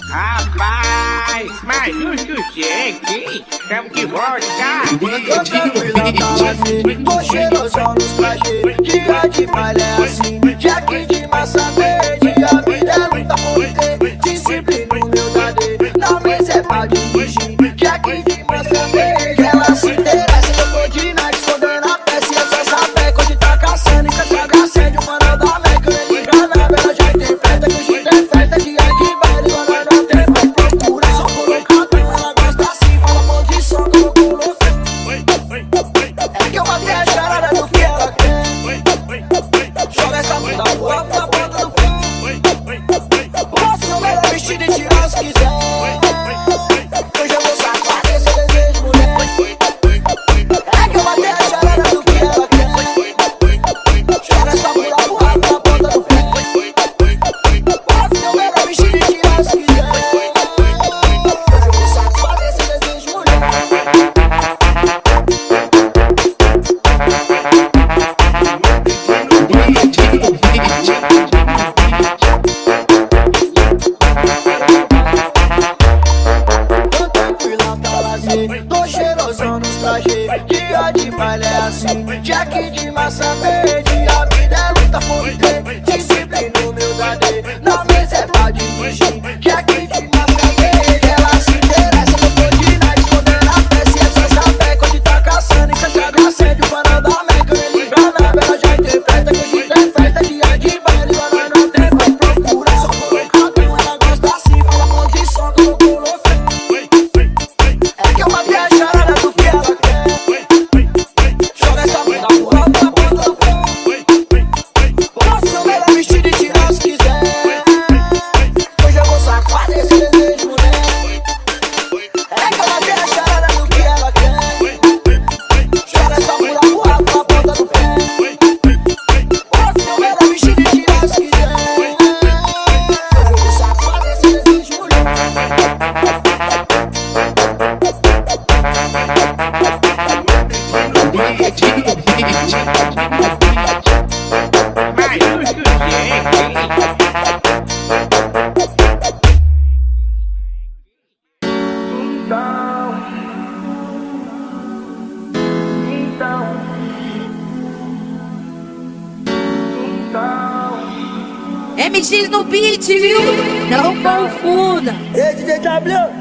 Rapaz, mas o sossego, tamo de volta. Tô cheirosão nos trajes, dia de baile é assim, jaque de massa verde, a vida é luta por ter disciplina, humildade, na mesa é pra dirigir, jaque de massa verde, ela se interessa, eu tô de night, escondendo a peça, e essa sapeca onde tá caçando, e cê sabe acende, o mano da Meca, ele engana, ela já interpreta, que o X tem festa, dia de baile, quando não tem mais procura, só colocadão, ela gosta assim, fala posição, colocou no é que eu matei a charada do que ela quer. Joga essa bunda voar pra ponta do pé. Posso seu melhor vestido e tirar se quiser. Hoje eu vou safar esse desejo, mulher. É que eu matei a charada do que ela quer. Joga essa bunda voar pra ponta do pé. Posso seu melhor vestido e tirar se quiser. Hoje eu vou safar esse desejo, mulher. Tô cheirosão nos trajes, dia de baile é assim, jaque de massa verde, a vida é luta por ter disciplina, humildade, na mesa é pra dirigir, jaque de massa verde, ela se interessa, eu tô de night, escondendo a peça, e essa sapeca onde tá caçando, e cê sabe acende, o mano da Meca, ele engana, ela já interpreta, que hoje tem festa, dia de baile, quando não tem mais procura, só colocadão, ela gosta assim, fala posição, colocou no fé. É que eu matei a charada do que ela quer. Joga essa bunda voar pra ponta do pé. Posso seu melhor vestido e tirar se quiser. Hoje eu vou safar desse desejo, mulher. É que eu matei a charada do que ela quer. Joga essa bunda voar pra ponta do pé. Posso seu melhor vestido e tirar se quiser. Hoje eu vou safar desse desejo, mulher. MX no beat, viu? Não confunda.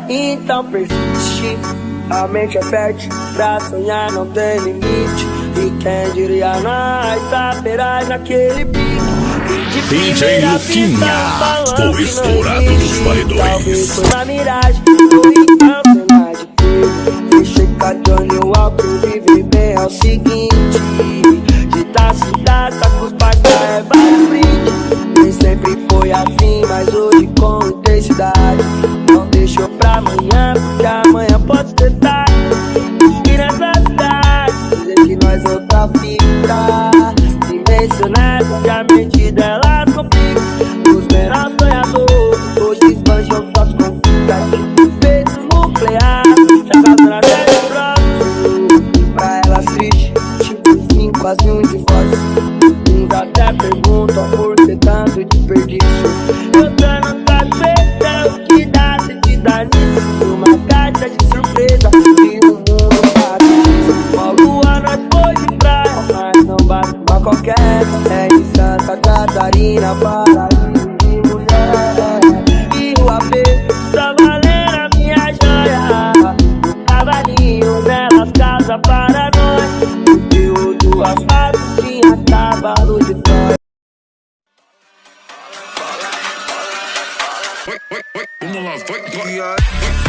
Então persiste, a mente é fértil, pra sonhar não tem limite. E quem diria nós saberás naquele pique. DJ Luquinha, o estourado dos paredões. Talvez foi uma miragem, ou então cena de filme. Fechei com a Johnny Walker, viver bem é o seguinte: de taça em taça, com os parceiros é vários brindes. Nem sempre foi assim, mas hoje com intensidade. Não deixou pra amanhã, porque amanhã pode ser tarde. E nessa cidade, dizer que nós outra fita. Dimensionado, que a mente dela complica. Os menores sonhadores, hoje esbanjam suas conquistas. Feitos nucleares, já causando até de próximo. Pra elas triste, tipo 5 quase um divórcio. Uns até perguntam por ter tanto desperdício. Eu tô não saber o que dá se te dar nisso. Uma caixa de surpresa e no mundo bate. Uma lua nós foi de praia, mas não bate pra qualquer. É em Santa Catarina, paraíso de mulher. E o AP tá valendo a minha joia. O cavalinho delas casa para nós. Eu do asfalto tinha cavalo de Troia. Vamos lá, vai.